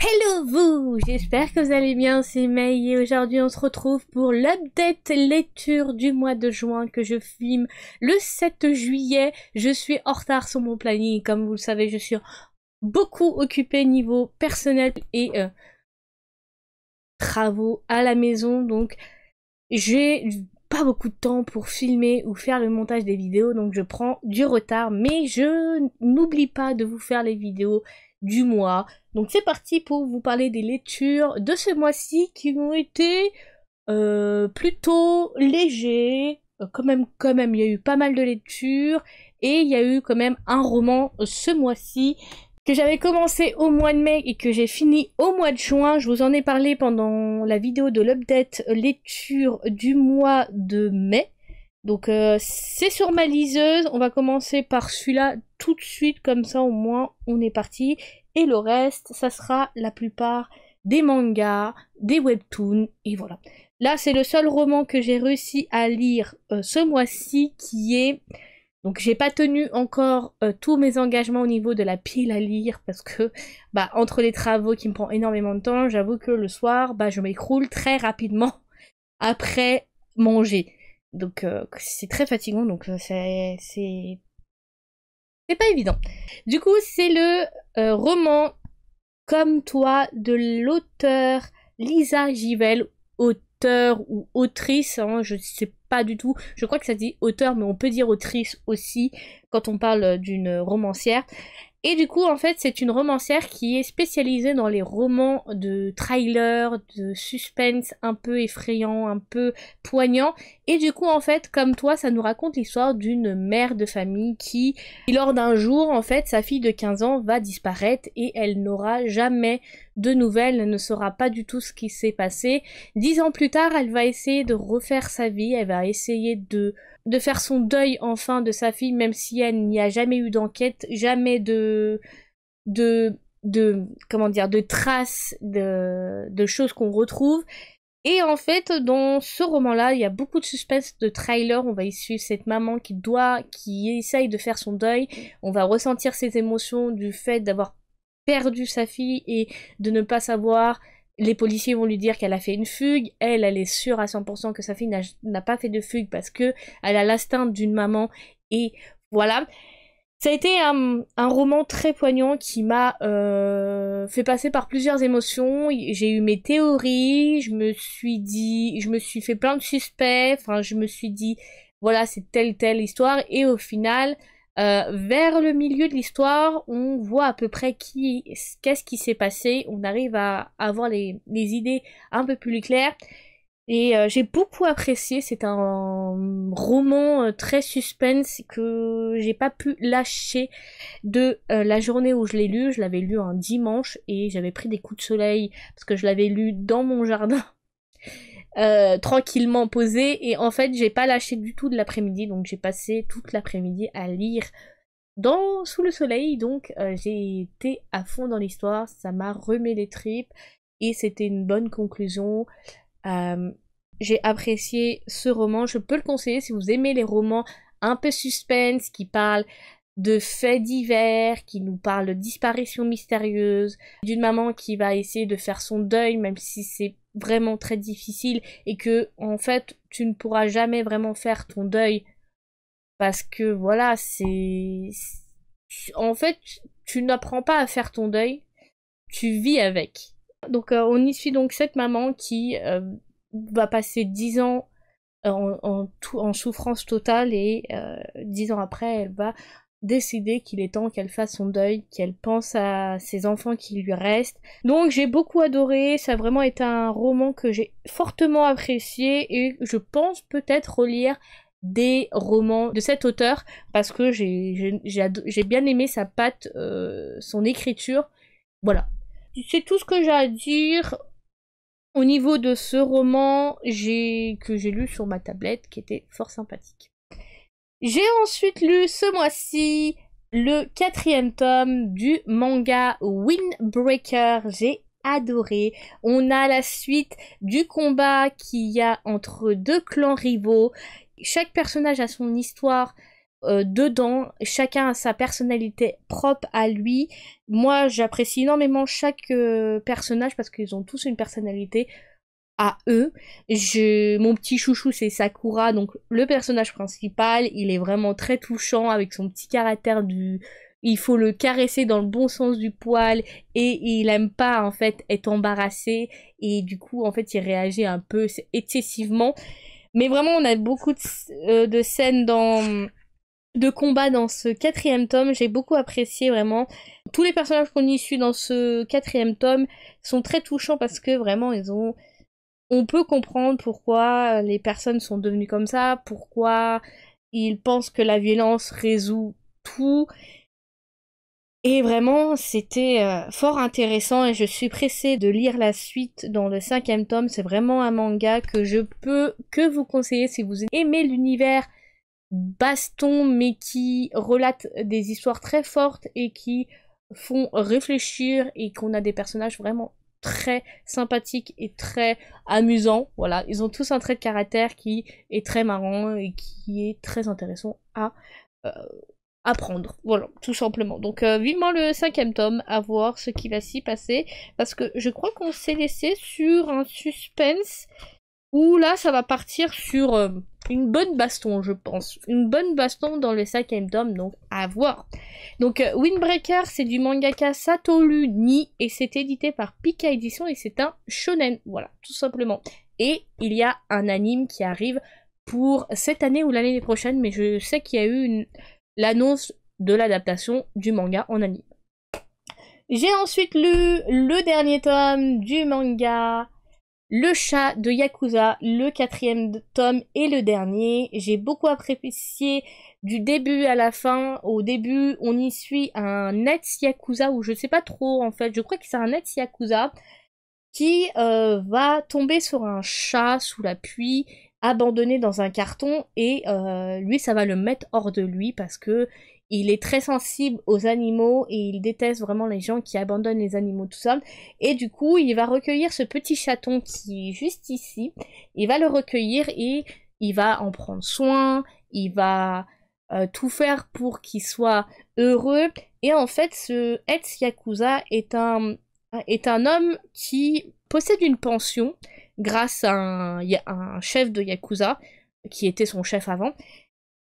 Hello vous, j'espère que vous allez bien, c'est May et aujourd'hui on se retrouve pour l'update lecture du mois de juin que je filme le 7 juillet. Je suis en retard sur mon planning, comme vous le savez, je suis beaucoup occupée niveau personnel et travaux à la maison, donc j'ai pas beaucoup de temps pour filmer ou faire le montage des vidéos, donc je prends du retard, mais je n'oublie pas de vous faire les vidéos du mois. Donc c'est parti pour vous parler des lectures de ce mois-ci qui ont été plutôt légers. Quand même, il y a eu pas mal de lectures et il y a eu quand même un roman ce mois-ci que j'avais commencé au mois de mai et que j'ai fini au mois de juin. Je vous en ai parlé pendant la vidéo de l'update lecture du mois de mai. Donc c'est sur ma liseuse. On va commencer par celui-là tout de suite, comme ça au moins on est parti. Et le reste, ça sera la plupart des mangas, des webtoons, et voilà. Là, c'est le seul roman que j'ai réussi à lire ce mois-ci qui est... Donc j'ai pas tenu encore tous mes engagements au niveau de la pile à lire parce que entre les travaux qui me prend énormément de temps, j'avoue que le soir je m'écroule très rapidement après manger. Donc c'est très fatigant, donc c'est pas évident. Du coup c'est le roman Comme toi de l'auteur Lisa Givel, auteur ou autrice, hein, je sais pas du tout, je crois que ça dit auteur mais on peut dire autrice aussi quand on parle d'une romancière. Et du coup, en fait, c'est une romancière qui est spécialisée dans les romans de trailer, de suspense un peu effrayant, un peu poignant. Et du coup, en fait, comme toi, ça nous raconte l'histoire d'une mère de famille qui, lors d'un jour, en fait, sa fille de 15 ans va disparaître et elle n'aura jamais de nouvelles, elle ne saura pas du tout ce qui s'est passé. 10 ans plus tard, elle va essayer de refaire sa vie, elle va essayer de faire son deuil enfin de sa fille, même si elle n'y a jamais eu d'enquête, jamais comment dire, de traces de choses qu'on retrouve. Et en fait, dans ce roman-là, il y a beaucoup de suspense de trailer. On va y suivre cette maman qui essaye de faire son deuil. On va ressentir ses émotions du fait d'avoir perdu sa fille et de ne pas savoir. Les policiers vont lui dire qu'elle a fait une fugue. Elle est sûre à 100% que sa fille n'a pas fait de fugue parce que elle a l'instinct d'une maman. Et voilà. Ça a été un roman très poignant qui m'a fait passer par plusieurs émotions. J'ai eu mes théories, je me suis fait plein de suspects, enfin je me suis dit, voilà c'est telle histoire, et au final, vers le milieu de l'histoire, on voit à peu près qu'est-ce qui s'est passé, on arrive à avoir les idées un peu plus claires. Et j'ai beaucoup apprécié, c'est un roman très suspense que j'ai pas pu lâcher de la journée où je l'ai lu. Je l'avais lu un dimanche et j'avais pris des coups de soleil parce que je l'avais lu dans mon jardin tranquillement posé, et en fait j'ai pas lâché du tout de l'après-midi, donc j'ai passé toute l'après-midi à lire sous le soleil, donc j'ai été à fond dans l'histoire, ça m'a remis les tripes et c'était une bonne conclusion. J'ai apprécié ce roman, je peux le conseiller si vous aimez les romans un peu suspense, qui parlent de faits divers, qui nous parlent de disparitions mystérieuses, d'une maman qui va essayer de faire son deuil, même si c'est vraiment très difficile, et que, en fait, tu ne pourras jamais vraiment faire ton deuil, parce que, voilà, en fait, tu n'apprends pas à faire ton deuil, tu vis avec. Donc, on y suit donc cette maman qui va passer 10 ans en souffrance totale, et 10 ans après, elle va décider qu'il est temps qu'elle fasse son deuil, qu'elle pense à ses enfants qui lui restent. Donc j'ai beaucoup adoré, ça a vraiment été un roman que j'ai fortement apprécié, et je pense peut-être relire des romans de cet auteur parce que j'ai bien aimé sa patte, son écriture. Voilà. C'est tout ce que j'ai à dire au niveau de ce roman que j'ai lu sur ma tablette, qui était fort sympathique. J'ai ensuite lu ce mois-ci le 4e tome du manga Windbreaker. J'ai adoré. On a la suite du combat qu'il y a entre deux clans rivaux. Chaque personnage a son histoire dedans, chacun a sa personnalité propre à lui. Moi, j'apprécie énormément chaque personnage parce qu'ils ont tous une personnalité à eux. Mon petit chouchou, c'est Sakura, donc le personnage principal. Il est vraiment très touchant avec son petit caractère du... Il faut le caresser dans le bon sens du poil et il aime pas en fait être embarrassé et du coup en fait il réagit un peu excessivement. Mais vraiment on a beaucoup de scènes de combat dans ce 4e tome. J'ai beaucoup apprécié vraiment. Tous les personnages qu'on y suit dans ce 4e tome sont très touchants parce que vraiment on peut comprendre pourquoi les personnes sont devenues comme ça, pourquoi ils pensent que la violence résout tout. Et vraiment, c'était fort intéressant et je suis pressée de lire la suite dans le 5e tome. C'est vraiment un manga que je peux que vous conseiller si vous aimez l'univers baston, mais qui relate des histoires très fortes et qui font réfléchir et qu'on a des personnages vraiment très sympathiques et très amusants. Voilà, ils ont tous un trait de caractère qui est très marrant et qui est très intéressant à apprendre, voilà, tout simplement. Donc vivement le 5e tome, à voir ce qui va s'y passer, parce que je crois qu'on s'est laissé sur un suspense où là ça va partir sur une bonne baston, je pense. Une bonne baston dans le 5e tome, donc à voir. Donc Windbreaker, c'est du mangaka Satoru Ni, et c'est édité par Pika Édition, et c'est un shonen, voilà, tout simplement. Et il y a un anime qui arrive pour cette année ou l'année prochaine, mais je sais qu'il y a eu l'annonce de l'adaptation du manga en anime. J'ai ensuite lu le dernier tome du manga Le chat de Yakuza, le 4e tome et le dernier. J'ai beaucoup apprécié du début à la fin. Au début, on y suit un ex-Yakuza, ou je sais pas trop en fait, je crois que c'est un ex-Yakuza qui va tomber sur un chat sous la pluie, abandonné dans un carton, et lui ça va le mettre hors de lui parce que il est très sensible aux animaux et il déteste vraiment les gens qui abandonnent les animaux, tout ça. Et du coup, il va recueillir ce petit chaton qui est juste ici. Il va le recueillir et il va en prendre soin. Il va tout faire pour qu'il soit heureux. Et en fait, ce ex-Yakuza est un homme qui possède une pension grâce à un chef de Yakuza, qui était son chef avant.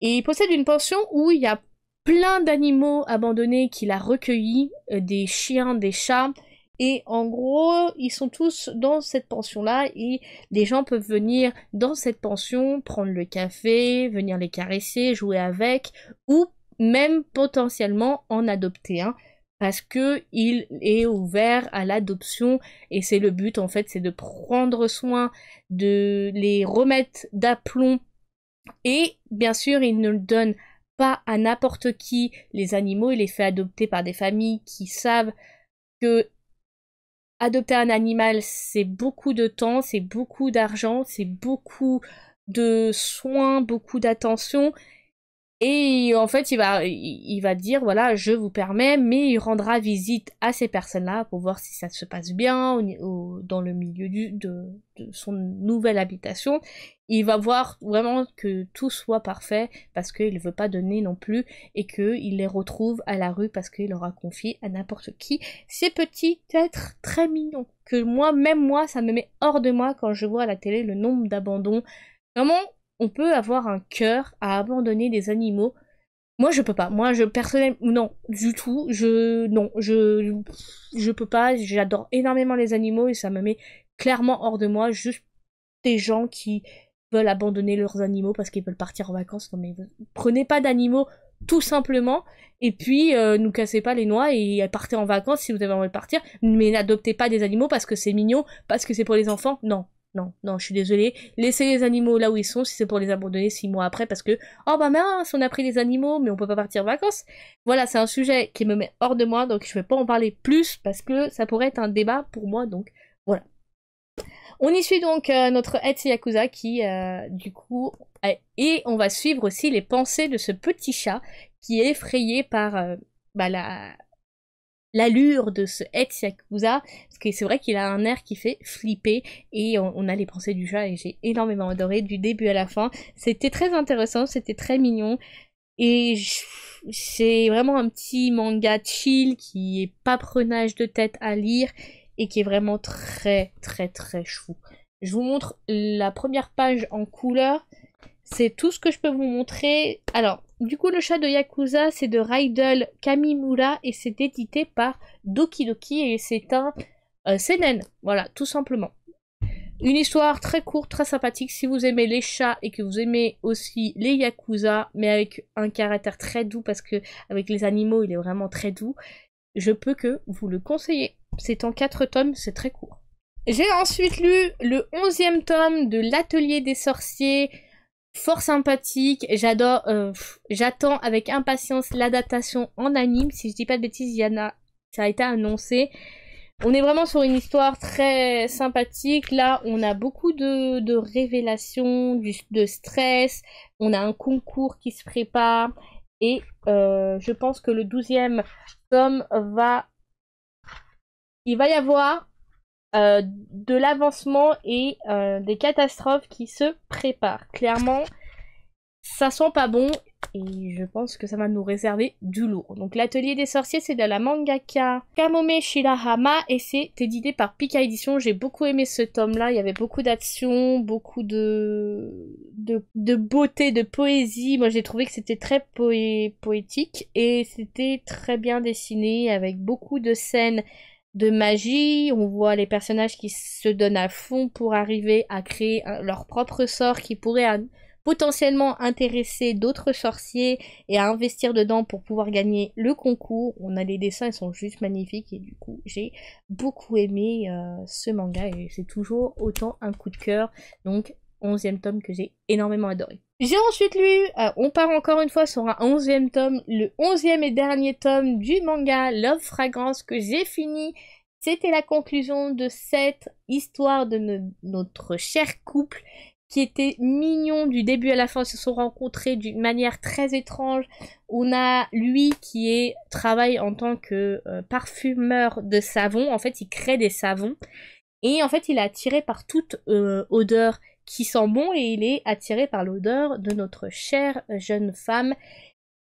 Et il possède une pension où il y a plein d'animaux abandonnés qu'il a recueillis, des chiens, des chats, et en gros, ils sont tous dans cette pension-là, et les gens peuvent venir dans cette pension, prendre le café, venir les caresser, jouer avec, ou même potentiellement en adopter un, parce que il est ouvert à l'adoption, et c'est le but en fait, c'est de prendre soin, de les remettre d'aplomb, et bien sûr, il ne le donne pas à n'importe qui les animaux, il les fait adopter par des familles qui savent que adopter un animal, c'est beaucoup de temps, c'est beaucoup d'argent, c'est beaucoup de soins, beaucoup d'attention. Et en fait, il va dire, voilà, je vous permets, mais il rendra visite à ces personnes-là pour voir si ça se passe bien dans le milieu de son nouvelle habitation. Il va voir vraiment que tout soit parfait parce qu'il ne veut pas donner non plus et qu'il les retrouve à la rue parce qu'il aura confié à n'importe qui ces petits êtres très mignons. Que même moi, ça me met hors de moi quand je vois à la télé le nombre d'abandons. Vraiment, on peut avoir un cœur à abandonner des animaux. Moi, je peux pas. Moi, personnellement, non, du tout. Je peux pas. J'adore énormément les animaux et ça me met clairement hors de moi. Juste des gens qui veulent abandonner leurs animaux parce qu'ils veulent partir en vacances. Non, mais prenez pas d'animaux tout simplement. Et puis, nous cassez pas les noix et partez en vacances si vous avez envie de partir. Mais n'adoptez pas des animaux parce que c'est mignon, parce que c'est pour les enfants. Non. Non, non, je suis désolée. Laissez les animaux là où ils sont si c'est pour les abandonner 6 mois après parce que oh bah mince, on a pris les animaux mais on peut pas partir en vacances. Voilà, c'est un sujet qui me met hors de moi donc je vais pas en parler plus parce que ça pourrait être un débat pour moi donc voilà. On y suit donc notre Etsy Yakuza qui du coup et on va suivre aussi les pensées de ce petit chat qui est effrayé par l'allure de ce ex-Yakuza, parce que c'est vrai qu'il a un air qui fait flipper, et on a les pensées du chat, et j'ai énormément adoré du début à la fin. C'était très intéressant, c'était très mignon. Et c'est vraiment un petit manga chill qui est pas prenage de tête à lire et qui est vraiment très très très chou. Je vous montre la première page en couleur. C'est tout ce que je peux vous montrer. Alors, du coup, le chat de Yakuza, c'est de Rydell Kamimura et c'est édité par Doki Doki et c'est un seinen. Voilà, tout simplement. Une histoire très courte, très sympathique. Si vous aimez les chats et que vous aimez aussi les Yakuza, mais avec un caractère très doux parce que avec les animaux, il est vraiment très doux, je peux que vous le conseiller. C'est en 4 tomes, c'est très court. J'ai ensuite lu le 11e tome de l'Atelier des sorciers, fort sympathique. J'adore, j'attends avec impatience l'adaptation en anime. Si je dis pas de bêtises, ça a été annoncé. On est vraiment sur une histoire très sympathique. Là, on a beaucoup de révélations, de stress. On a un concours qui se prépare. Et je pense que le 12e tome il va y avoir de l'avancement et des catastrophes qui se préparent. Clairement, ça sent pas bon et je pense que ça va nous réserver du lourd. Donc l'Atelier des sorciers, c'est de la mangaka Kamome Shirahama et c'est édité par Pika Édition. J'ai beaucoup aimé ce tome-là, il y avait beaucoup d'action, beaucoup de beauté, de poésie. Moi j'ai trouvé que c'était très poétique et c'était très bien dessiné avec beaucoup de scènes de magie. On voit les personnages qui se donnent à fond pour arriver à créer leur propre sort qui pourrait potentiellement intéresser d'autres sorciers et à investir dedans pour pouvoir gagner le concours. On a les dessins, ils sont juste magnifiques et du coup j'ai beaucoup aimé ce manga et c'est toujours autant un coup de cœur. Donc 11e tome que j'ai énormément adoré. J'ai ensuite lu, on part encore une fois sur un 11e tome, le 11e et dernier tome du manga Love Fragrance que j'ai fini. C'était la conclusion de cette histoire de notre cher couple qui était mignon du début à la fin. Ils se sont rencontrés d'une manière très étrange. On a lui qui travaille en tant que parfumeur de savon. En fait, il crée des savons. Et en fait, il est attiré par toute odeur qui sent bon et il est attiré par l'odeur de notre chère jeune femme.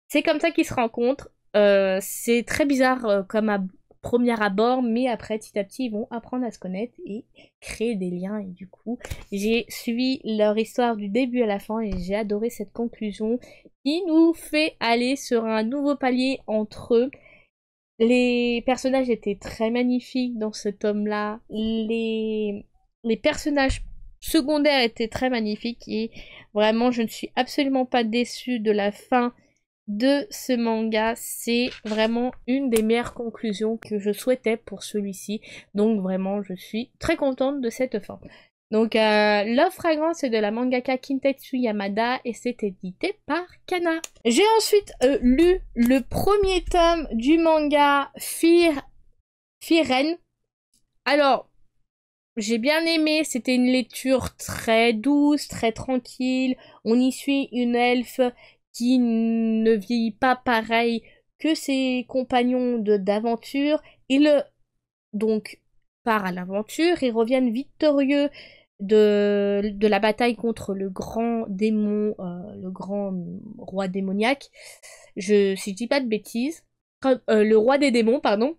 C'est comme ça qu'ils se rencontrent. C'est très bizarre comme premier abord, mais après, petit à petit, ils vont apprendre à se connaître et créer des liens. Et du coup, j'ai suivi leur histoire du début à la fin et j'ai adoré cette conclusion qui nous fait aller sur un nouveau palier entre eux. Les personnages étaient très magnifiques dans ce tome-là. Les personnages secondaires étaient très magnifiques et vraiment, je ne suis absolument pas déçue de la fin de ce manga. C'est vraiment une des meilleures conclusions que je souhaitais pour celui-ci. Donc vraiment, je suis très contente de cette fin. Donc Love Fragrance c'est de la mangaka Kintetsu Yamada et c'est édité par Kana. J'ai ensuite lu le premier tome du manga Firen. Alors, j'ai bien aimé, c'était une lecture très douce, très tranquille. On y suit une elfe qui ne vieillit pas pareil que ses compagnons d'aventure. Il donc part à l'aventure, ils reviennent victorieux de la bataille contre le grand démon, le grand roi démoniaque. Si je dis pas de bêtises, le roi des démons, pardon.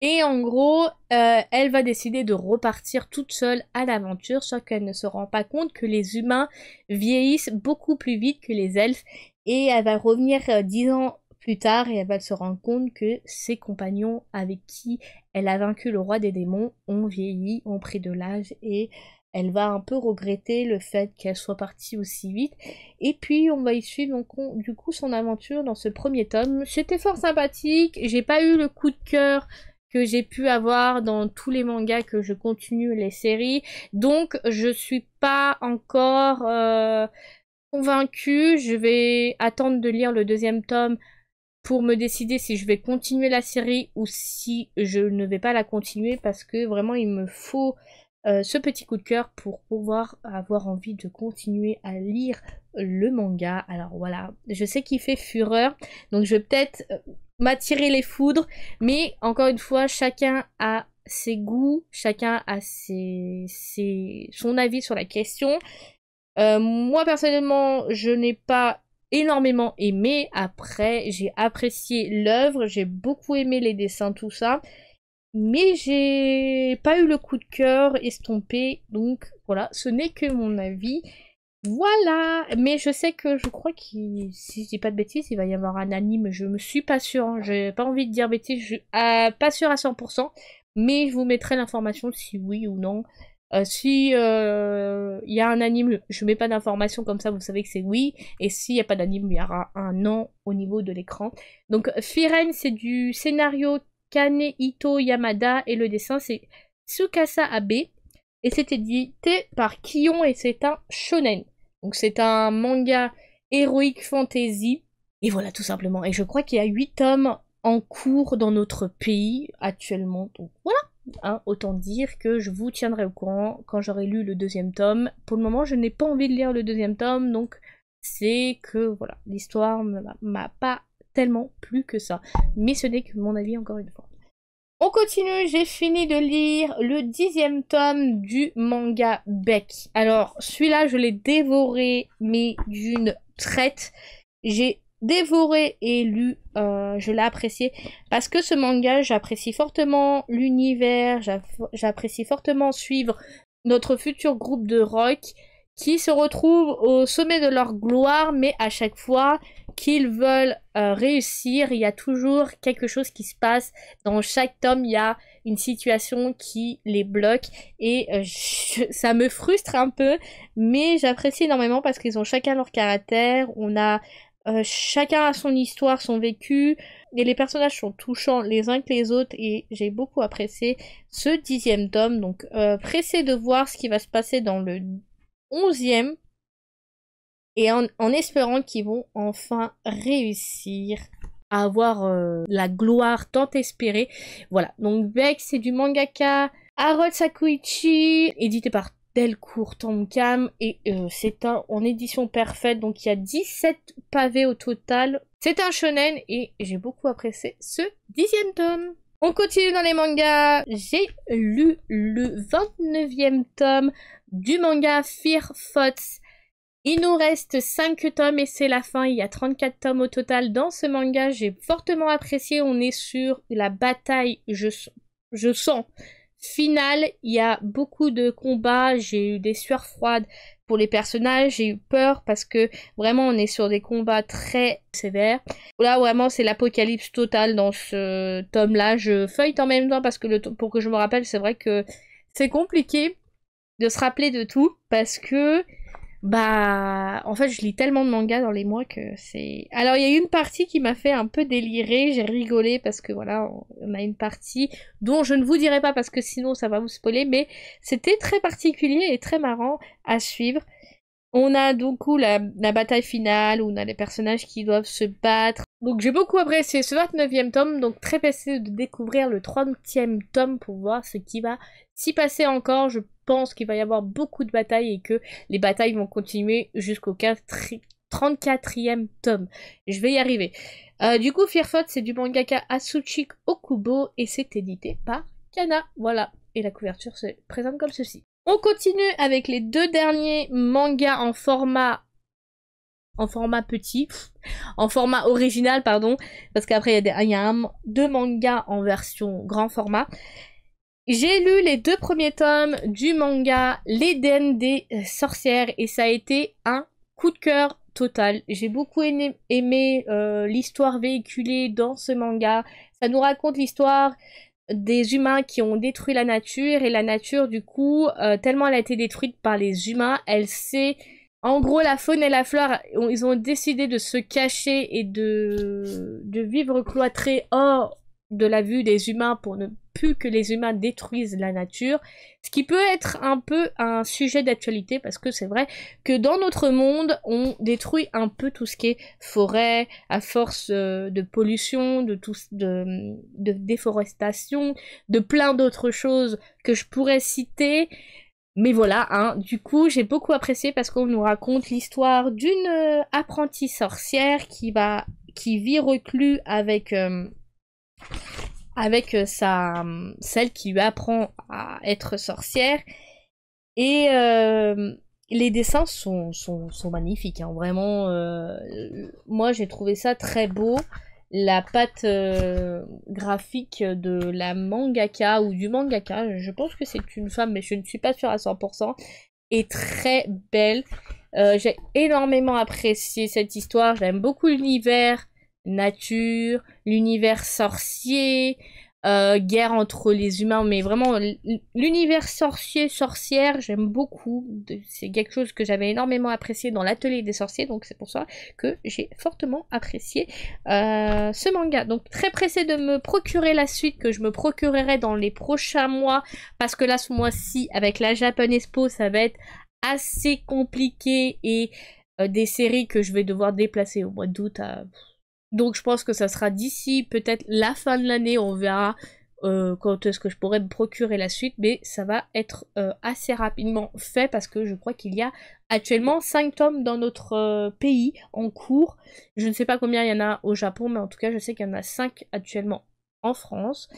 Et en gros, elle va décider de repartir toute seule à l'aventure, sauf qu'elle ne se rend pas compte que les humains vieillissent beaucoup plus vite que les elfes. Et elle va revenir 10 ans plus tard et elle va se rendre compte que ses compagnons avec qui elle a vaincu le roi des démons ont vieilli, ont pris de l'âge et elle va un peu regretter le fait qu'elle soit partie aussi vite. Et puis on va y suivre donc, du coup son aventure dans ce premier tome. C'était fort sympathique, j'ai pas eu le coup de cœur que j'ai pu avoir dans tous les mangas que je continue les séries. Donc je suis pas encore convaincue. Je vais attendre de lire le deuxième tome pour me décider si je vais continuer la série ou si je ne vais pas la continuer parce que vraiment il me faut ce petit coup de cœur pour pouvoir avoir envie de continuer à lire le manga. Alors voilà, je sais qu'il fait fureur, donc je vais peut-être m'attirer les foudres, mais encore une fois, chacun a ses goûts, chacun a son avis sur la question. Moi personnellement, je n'ai pas énormément aimé. Après, j'ai apprécié l'œuvre, j'ai beaucoup aimé les dessins, tout ça. Mais j'ai pas eu le coup de cœur estompé, donc voilà, ce n'est que mon avis. Voilà, mais je sais que je crois qu'il, si je dis pas de bêtises, il va y avoir un anime, je me suis pas sûre, hein. J'ai pas envie de dire bêtises, pas sûre à 100%, mais je vous mettrai l'information si oui ou non. Si il y a un anime, je mets pas d'informations comme ça, vous savez que c'est oui, et s'il y a pas d'anime, il y aura un non au niveau de l'écran. Donc Firen, c'est du scénario Kanehito Yamada, et le dessin c'est Tsukasa Abe, et c'est édité par Kion, et c'est un shonen. Donc c'est un manga Heroic Fantasy. Et voilà, tout simplement. Et je crois qu'il y a 8 tomes en cours dans notre pays actuellement. Donc voilà, hein, autant dire que je vous tiendrai au courant quand j'aurai lu le deuxième tome. Pour le moment, je n'ai pas envie de lire le deuxième tome, donc c'est que voilà, l'histoire m'a pas tellement plu que ça. Mais ce n'est que mon avis encore une fois. On continue, j'ai fini de lire le 10e tome du manga Beck. Alors, celui-là, je l'ai dévoré, mais d'une traite. J'ai dévoré et lu, je l'ai apprécié, parce que ce manga, j'apprécie fortement l'univers, j'apprécie fortement suivre notre futur groupe de rock, qui se retrouvent au sommet de leur gloire, mais à chaque fois qu'ils veulent réussir, il y a toujours quelque chose qui se passe. Dans chaque tome, il y a une situation qui les bloque, et ça me frustre un peu, mais j'apprécie énormément parce qu'ils ont chacun leur caractère, on a chacun a son histoire, son vécu, et les personnages sont touchants les uns que les autres, et j'ai beaucoup apprécié ce 10e tome, donc pressé de voir ce qui va se passer dans le 11e, et en espérant qu'ils vont enfin réussir à avoir la gloire tant espérée. Voilà, donc Beck, c'est du mangaka Harold Sakuichi, édité par Delcourt Tonkam, et c'est en édition parfaite, donc il y a 17 pavés au total. C'est un shonen, et j'ai beaucoup apprécié ce 10e tome. On continue dans les mangas. J'ai lu le 29e tome du manga Fear Thoughts. Il nous reste 5 tomes et c'est la fin. Il y a 34 tomes au total dans ce manga. J'ai fortement apprécié. On est sur la bataille, je sens, finale. Il y a beaucoup de combats. J'ai eu des sueurs froides pour les personnages. J'ai eu peur parce que vraiment on est sur des combats très sévères. Là vraiment c'est l'apocalypse totale dans ce tome-là. Je feuille en même temps parce que pour que je me rappelle, c'est vrai que c'est compliqué de se rappeler de tout parce que en fait je lis tellement de mangas dans les mois que c'est... Alors il y a eu une partie qui m'a fait un peu délirer, j'ai rigolé parce que voilà, on a une partie dont je ne vous dirai pas parce que sinon ça va vous spoiler, mais c'était très particulier et très marrant à suivre. On a du coup la bataille finale où on a les personnages qui doivent se battre. Donc j'ai beaucoup apprécié ce 29e tome, donc très pressé de découvrir le 30e tome pour voir ce qui va s'y passer encore. Je pense qu'il va y avoir beaucoup de batailles et que les batailles vont continuer jusqu'au 34e tome. Je vais y arriver. Du coup, Fear Thoughts, c'est du mangaka Atsushi Okubo et c'est édité par Kana. Voilà. Et la couverture se présente comme ceci. On continue avec les 2 derniers mangas en format petit, en format original, pardon, parce qu'après il y a 2 mangas en version grand format. J'ai lu les 2 premiers tomes du manga L'Éden des sorcières et ça a été un coup de cœur total. J'ai beaucoup aimé l'histoire véhiculée dans ce manga. Ça nous raconte l'histoire des humains qui ont détruit la nature et la nature du coup, tellement elle a été détruite par les humains, elle s'est... En gros, la faune et la flore, ils ont décidé de se cacher et de vivre cloîtrés hors de la vue des humains pour ne plus que les humains détruisent la nature. Ce qui peut être un peu un sujet d'actualité parce que c'est vrai que dans notre monde, on détruit un peu tout ce qui est forêt à force de pollution, de déforestation, de plein d'autres choses que je pourrais citer. Mais voilà, hein, du coup, j'ai beaucoup apprécié parce qu'on nous raconte l'histoire d'une apprentie sorcière qui vit reclus avec celle qui lui apprend à être sorcière. Et les dessins sont magnifiques, hein, vraiment. Moi, j'ai trouvé ça très beau. La patte graphique de la mangaka ou du mangaka, je pense que c'est une femme, mais je ne suis pas sûre à 100%, est très belle. J'ai énormément apprécié cette histoire. J'aime beaucoup l'univers nature, l'univers sorcier, guerre entre les humains, mais vraiment l'univers sorcier-sorcière, j'aime beaucoup. C'est quelque chose que j'avais énormément apprécié dans l'atelier des sorciers, donc c'est pour ça que j'ai fortement apprécié ce manga. Donc très pressée de me procurer la suite, que je me procurerai dans les prochains mois, parce que là ce mois-ci, avec la Japan Expo, ça va être assez compliqué, et des séries que je vais devoir déplacer au mois d'août à... Donc je pense que ça sera d'ici peut-être la fin de l'année, on verra quand est-ce que je pourrais me procurer la suite, mais ça va être assez rapidement fait parce que je crois qu'il y a actuellement 5 tomes dans notre pays en cours. Je ne sais pas combien il y en a au Japon, mais en tout cas je sais qu'il y en a 5 actuellement en France.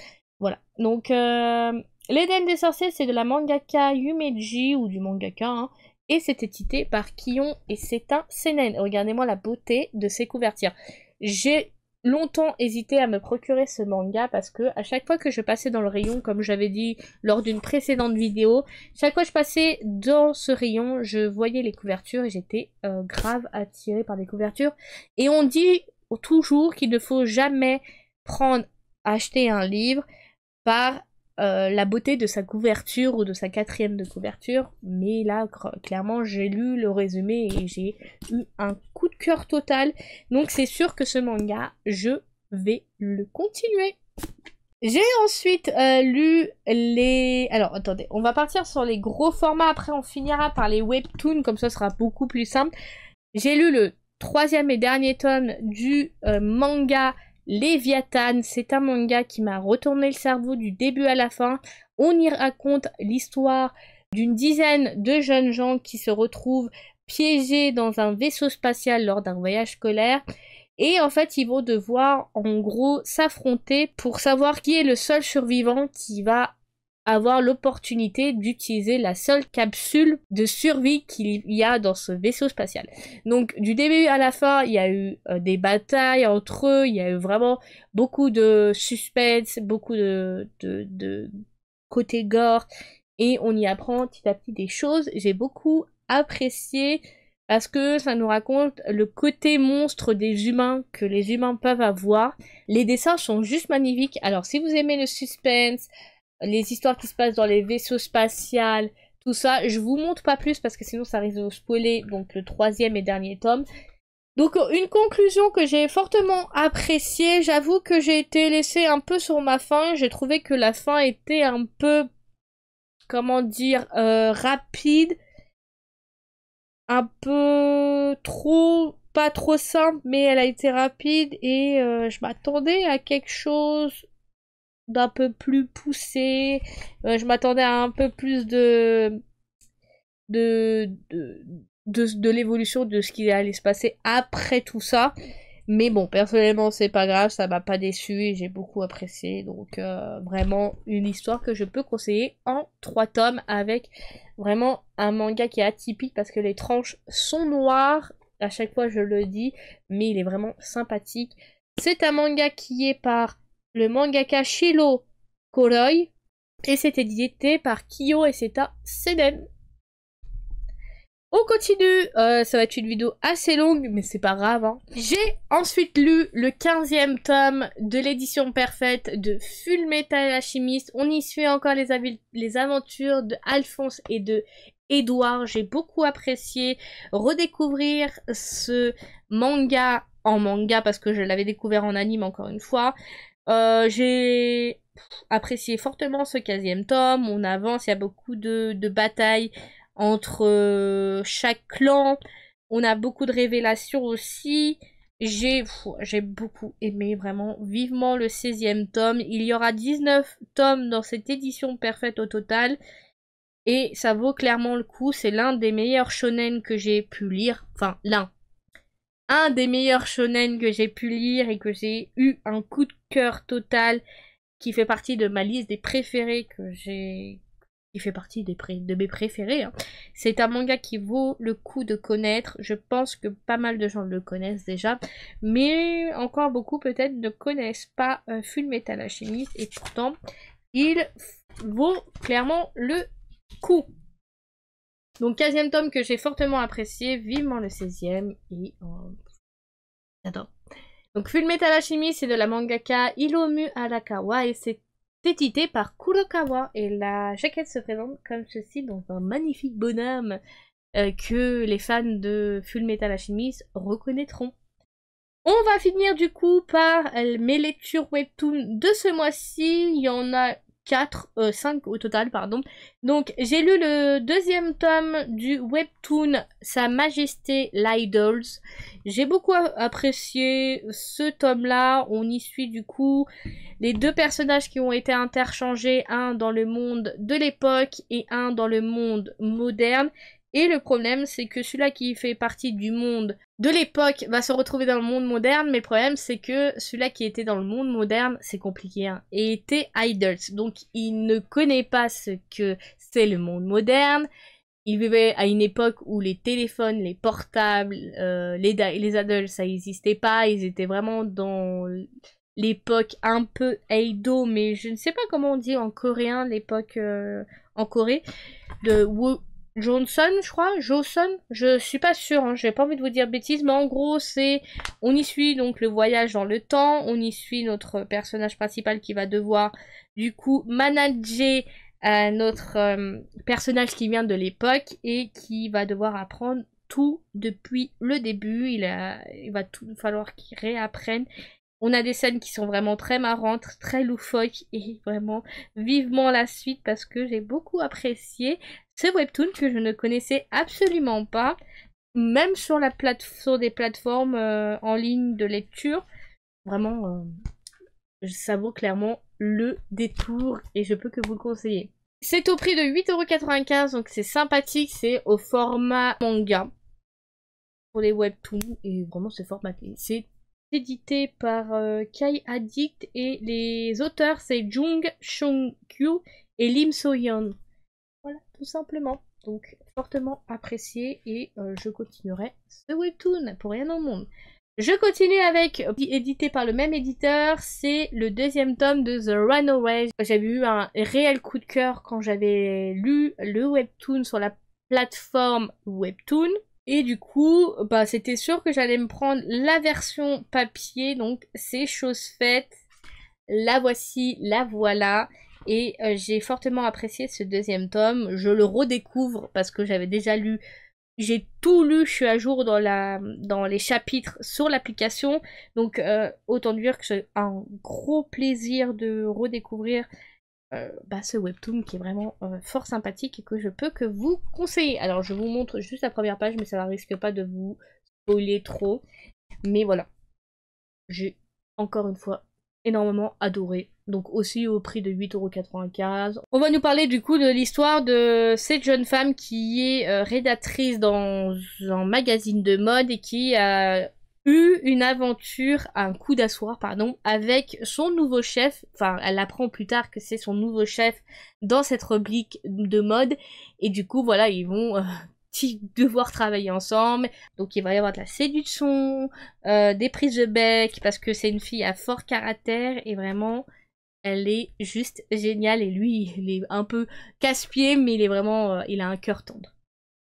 Voilà, donc l'Éden des sorciers, c'est de la mangaka Yumeji, ou du mangaka, hein, et c'est édité par Kion, et c'est un seinen. Regardez-moi la beauté de ses couvertures. J'ai longtemps hésité à me procurer ce manga parce que à chaque fois que je passais dans le rayon, comme j'avais dit lors d'une précédente vidéo, chaque fois que je passais dans ce rayon, je voyais les couvertures et j'étais grave attirée par les couvertures. Et on dit toujours qu'il ne faut jamais acheter un livre par la beauté de sa couverture ou de sa quatrième de couverture, mais là clairement j'ai lu le résumé et j'ai eu un coup de cœur total, donc c'est sûr que ce manga je vais le continuer. J'ai ensuite lu les... Alors attendez, on va partir sur les gros formats, après on finira par les webtoons, comme ça sera beaucoup plus simple. J'ai lu le 3e et dernier tome du manga Léviathan. C'est un manga qui m'a retourné le cerveau du début à la fin. On y raconte l'histoire d'une dizaine de jeunes gens qui se retrouvent piégés dans un vaisseau spatial lors d'un voyage scolaire. Et en fait, ils vont devoir en gros s'affronter pour savoir qui est le seul survivant qui va avoir l'opportunité d'utiliser la seule capsule de survie qu'il y a dans ce vaisseau spatial. Donc du début à la fin, il y a eu des batailles entre eux, il y a eu vraiment beaucoup de suspense, beaucoup de côté gore, et on y apprend petit à petit des choses. J'ai beaucoup apprécié parce que ça nous raconte le côté monstre des humains que les humains peuvent avoir. Les dessins sont juste magnifiques. Alors si vous aimez le suspense, les histoires qui se passent dans les vaisseaux spatials, tout ça, je vous montre pas plus parce que sinon ça risque de vous spoiler, donc le 3e et dernier tome. Donc une conclusion que j'ai fortement appréciée, j'avoue que j'ai été laissée un peu sur ma faim, j'ai trouvé que la fin était un peu, comment dire, rapide, un peu trop, pas trop simple, mais elle a été rapide, et je m'attendais à quelque chose d'un peu plus poussé. Je m'attendais à un peu plus de l'évolution de ce qui allait se passer après tout ça. Mais bon, personnellement, c'est pas grave, ça m'a pas déçu et j'ai beaucoup apprécié. Donc, vraiment, une histoire que je peux conseiller en 3 tomes, avec vraiment un manga qui est atypique parce que les tranches sont noires. À chaque fois, je le dis, mais il est vraiment sympathique. C'est un manga qui est par le mangaka Shiro Koroi, et c'est édité par Kiyo, et c'est un seinen. On continue, ça va être une vidéo assez longue, mais c'est pas grave, hein. J'ai ensuite lu le 15e tome de l'édition parfaite de Fullmetal Alchemist. On y suit encore les aventures de Alphonse et de Edouard. J'ai beaucoup apprécié redécouvrir ce manga en manga parce que je l'avais découvert en anime encore une fois. J'ai apprécié fortement ce 15e tome. On avance, il y a beaucoup de batailles entre chaque clan. On a beaucoup de révélations aussi. J'ai beaucoup aimé, vraiment vivement le 16e tome. Il y aura 19 tomes dans cette édition parfaite au total. Et ça vaut clairement le coup. C'est l'un des meilleurs shonen que j'ai pu lire. Enfin, un des meilleurs shonen que j'ai pu lire et que j'ai eu un coup de cœur total, qui fait partie de ma liste des préférés que j'ai il fait partie de mes préférés. Hein. C'est un manga qui vaut le coup de connaître. Je pense que pas mal de gens le connaissent déjà. Mais encore beaucoup peut-être ne connaissent pas Fullmetal Alchemist. Et pourtant, il vaut clairement le coup. Donc 15e tome que j'ai fortement apprécié. Vivement le 16e. Et j'adore. Donc Fullmetal Alchemist, c'est de la mangaka Hiromu Arakawa. Et c'est édité par Kurokawa et la jaquette se présente comme ceci dans un magnifique bonhomme que les fans de Fullmetal Alchemist reconnaîtront. On va finir du coup par mes lectures webtoon de ce mois-ci. Il y en a 5 au total, pardon. Donc j'ai lu le 2e tome du webtoon Sa Majesté l'Idols. J'ai beaucoup apprécié ce tome-là. On y suit du coup les 2 personnages qui ont été interchangés, un dans le monde de l'époque et un dans le monde moderne. Et le problème, c'est que celui-là qui fait partie du monde de l'époque va se retrouver dans le monde moderne, mais le problème, c'est que celui-là qui était dans le monde moderne, c'est compliqué, hein, et était idols. Donc, il ne connaît pas ce que c'est le monde moderne. Il vivait à une époque où les téléphones, les portables, les adultes, ça n'existait pas. Ils étaient vraiment dans l'époque un peu Eido, mais je ne sais pas comment on dit en coréen, l'époque en Corée, de Johnson, je crois, Joseon, je suis pas sûre, hein, j'ai pas envie de vous dire bêtises, mais en gros, on y suit donc le voyage dans le temps, on y suit notre personnage principal qui va devoir, du coup, manager notre personnage qui vient de l'époque et qui va devoir apprendre tout depuis le début, il va tout falloir qu'il réapprenne. On a des scènes qui sont vraiment très marrantes, très loufoques et vraiment vivement la suite parce que j'ai beaucoup apprécié ce webtoon que je ne connaissais absolument pas, même sur des plateformes en ligne de lecture. Vraiment, ça vaut clairement le détour et je peux que vous le conseiller. C'est au prix de 8,95 €, donc c'est sympathique, c'est au format manga pour les webtoons et vraiment c'est formaté. C'est édité par Kai Addict et les auteurs c'est Jung Seung-kyu et Lim So-yeon. Voilà, tout simplement. Donc fortement apprécié et je continuerai ce webtoon pour rien au monde. Je continue avec, édité par le même éditeur, c'est le 2e tome de The Runaways. J'avais eu un réel coup de cœur quand j'avais lu le webtoon sur la plateforme Webtoon. Et du coup, bah, c'était sûr que j'allais me prendre la version papier, donc c'est chose faite. La voici, la voilà. Et j'ai fortement apprécié ce 2e tome. Je le redécouvre parce que j'avais déjà lu. J'ai tout lu, je suis à jour dans les chapitres sur l'application. Donc autant dire que c'est un gros plaisir de redécouvrir ce webtoon qui est vraiment fort sympathique et que je peux que vous conseiller. Alors je vous montre juste la première page mais ça ne risque pas de vous spoiler trop. Mais voilà, j'ai encore une fois énormément adoré. Donc aussi au prix de 8,95 €. On va nous parler du coup de l'histoire de cette jeune femme qui est rédactrice dans un magazine de mode et qui a eu une aventure, un coup d'asseoir, pardon, avec son nouveau chef. Enfin, elle apprend plus tard que c'est son nouveau chef dans cette rubrique de mode. Et du coup, voilà, ils vont devoir travailler ensemble. Donc il va y avoir de la séduction, des prises de bec, parce que c'est une fille à fort caractère et vraiment... Elle est juste géniale et lui, il est un peu casse-pied, mais il est vraiment, il a un cœur tendre.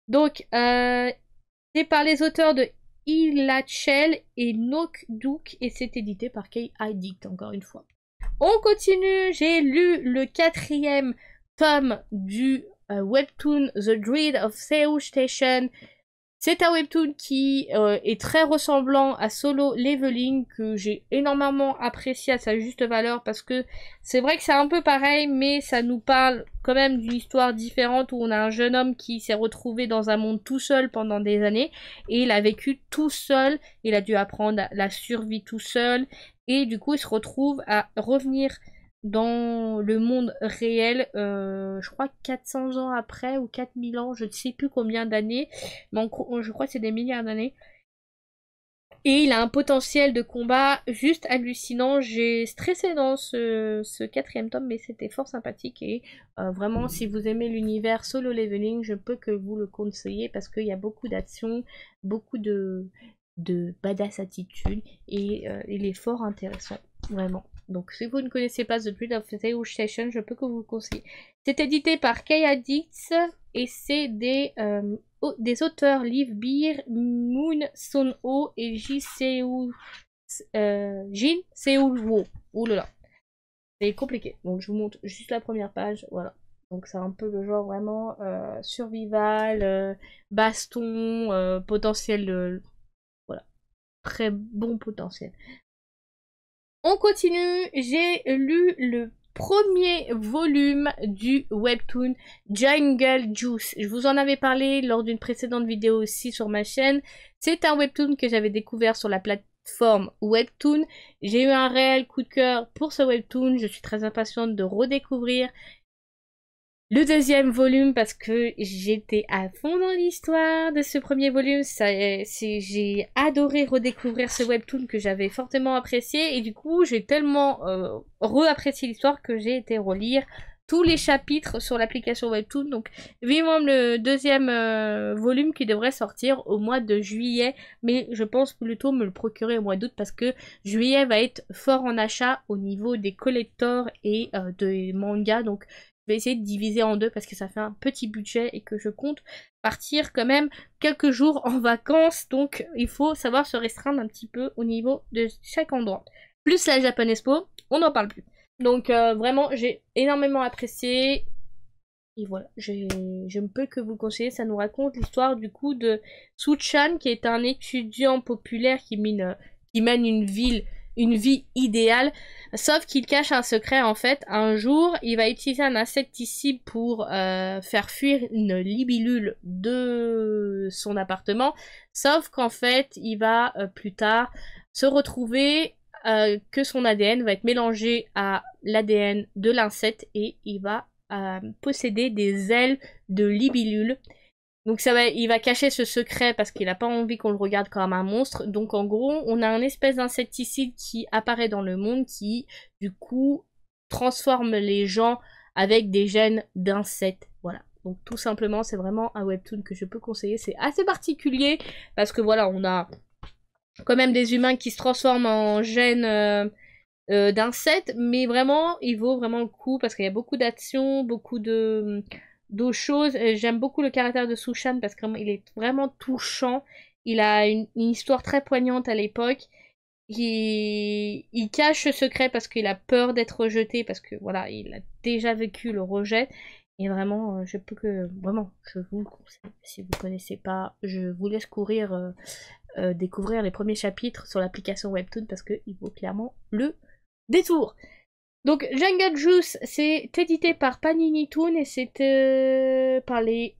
Donc, c'est par les auteurs de Ilachel et Nokduk et c'est édité par Kay Addict, encore une fois. On continue, j'ai lu le 4e tome du webtoon The Dread of Seoul Station. C'est un webtoon qui est très ressemblant à Solo Leveling, que j'ai énormément apprécié à sa juste valeur, parce que c'est vrai que c'est un peu pareil, mais ça nous parle quand même d'une histoire différente, où on a un jeune homme qui s'est retrouvé dans un monde tout seul pendant des années, et il a vécu tout seul, il a dû apprendre la survie tout seul, et du coup il se retrouve à revenir dans le monde réel, je crois 400 ans après ou 4000 ans, je ne sais plus combien d'années, mais je crois que c'est des milliards d'années. Et il a un potentiel de combat juste hallucinant. J'ai stressé dans ce quatrième tome, mais c'était fort sympathique. Et vraiment, si vous aimez l'univers Solo Leveling, je peux que vous le conseiller parce qu'il y a beaucoup d'action, beaucoup de badass attitude. Et il est fort intéressant, vraiment. Donc si vous ne connaissez pas The Dread of Zeus Station, je peux que vous le conseiller. C'est édité par Kay Addicts et c'est des auteurs Liv Beer, Moon Son-ho et Jin Seul-wo. Ouh là là, c'est compliqué. Donc je vous montre juste la première page, voilà. Donc c'est un peu le genre vraiment survival, baston, potentiel de... Voilà, très bon potentiel. On continue, j'ai lu le premier volume du webtoon Jungle Juice. Je vous en avais parlé lors d'une précédente vidéo aussi sur ma chaîne. C'est un webtoon que j'avais découvert sur la plateforme Webtoon. J'ai eu un réel coup de cœur pour ce webtoon. Je suis très impatiente de redécouvrir le deuxième volume parce que j'étais à fond dans l'histoire de ce premier volume. J'ai adoré redécouvrir ce webtoon que j'avais fortement apprécié et du coup j'ai tellement re-apprécié l'histoire que j'ai été relire tous les chapitres sur l'application Webtoon. Donc vivement le deuxième volume qui devrait sortir au mois de juillet, mais je pense plutôt me le procurer au mois d'août parce que juillet va être fort en achat au niveau des collectors et des mangas. Donc je vais essayer de diviser en deux parce que ça fait un petit budget et que je compte partir quand même quelques jours en vacances. Donc il faut savoir se restreindre un petit peu au niveau de chaque endroit. Plus la Japan Expo, on n'en parle plus. Donc vraiment j'ai énormément apprécié. Et voilà, je ne peux que vous le conseiller. Ça nous raconte l'histoire du coup de Su-chan qui est un étudiant populaire qui mène une vie idéale, sauf qu'il cache un secret en fait. Un jour, il va utiliser un insecticide pour faire fuir une libellule de son appartement, sauf qu'en fait, il va plus tard se retrouver que son ADN va être mélangé à l'ADN de l'insecte et il va posséder des ailes de libellule. Donc il va cacher ce secret parce qu'il n'a pas envie qu'on le regarde comme un monstre. Donc en gros, on a une espèce d'insecticide qui apparaît dans le monde qui, du coup, transforme les gens avec des gènes d'insectes. Voilà. Donc tout simplement, c'est vraiment un webtoon que je peux conseiller. C'est assez particulier parce que voilà, on a quand même des humains qui se transforment en gènes d'insectes, mais vraiment, il vaut vraiment le coup parce qu'il y a beaucoup d'action, beaucoup d'autres choses. J'aime beaucoup le caractère de Su-chan parce qu'il est vraiment touchant. Il a une histoire très poignante à l'époque. Il cache ce secret parce qu'il a peur d'être rejeté, parce que voilà, il a déjà vécu le rejet. Et vraiment, je peux que... Vraiment, je vous le conseille. Si vous ne connaissez pas, je vous laisse courir, découvrir les premiers chapitres sur l'application Webtoon parce qu'il vaut clairement le détour. Donc Jungle Juice, c'est édité par Panini Toon et c'est par les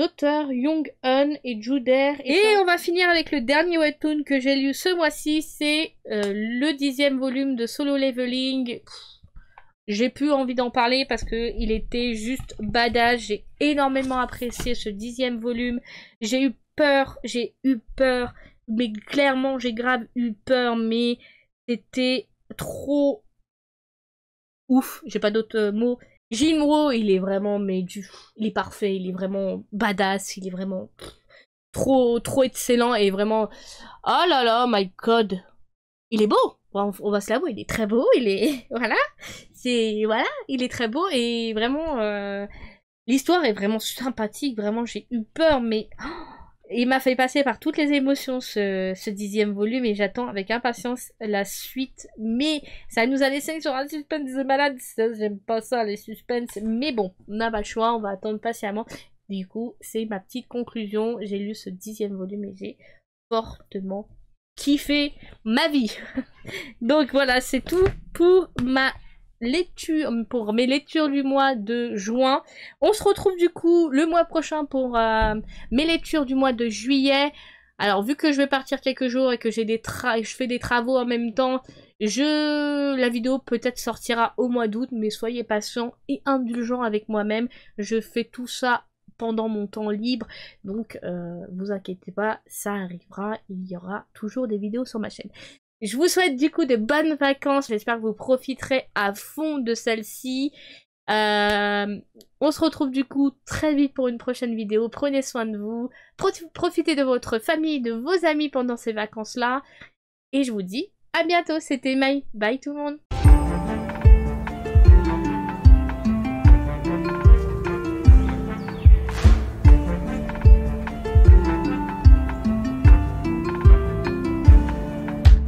auteurs Young Eun et Juder. Et on va finir avec le dernier webtoon que j'ai lu ce mois-ci, c'est le 10e volume de Solo Leveling. J'ai plus envie d'en parler parce que il était juste badass. J'ai énormément apprécié ce 10e volume. J'ai eu peur, mais clairement j'ai grave eu peur, mais c'était trop ouf, j'ai pas d'autres mots. Jinro, il est vraiment, il est parfait, il est vraiment badass, il est vraiment trop excellent et vraiment, oh là là, my god, il est beau, on va se l'avouer, il est très beau, il est, voilà, il est très beau et vraiment, l'histoire est vraiment sympathique, vraiment j'ai eu peur, mais... Il m'a fait passer par toutes les émotions ce 10e volume et j'attends avec impatience la suite. Mais ça nous a laissé sur un suspense de malade. J'aime pas ça, les suspens. Mais bon, on n'a pas le choix, on va attendre patiemment. Du coup, c'est ma petite conclusion. J'ai lu ce 10e volume et j'ai fortement kiffé ma vie. Donc voilà, c'est tout pour mes lectures du mois de juin. On se retrouve du coup le mois prochain pour mes lectures du mois de juillet. Alors vu que je vais partir quelques jours et que je fais des travaux en même temps, la vidéo peut-être sortira au mois d'août, mais soyez patients et indulgents avec moi-même. Je fais tout ça pendant mon temps libre. Donc, vous inquiétez pas, ça arrivera. Il y aura toujours des vidéos sur ma chaîne. Je vous souhaite du coup de bonnes vacances. J'espère que vous profiterez à fond de celle-ci. On se retrouve du coup très vite pour une prochaine vidéo. Prenez soin de vous. Profitez de votre famille, de vos amis pendant ces vacances-là. Et je vous dis à bientôt. C'était Maï. Bye tout le monde.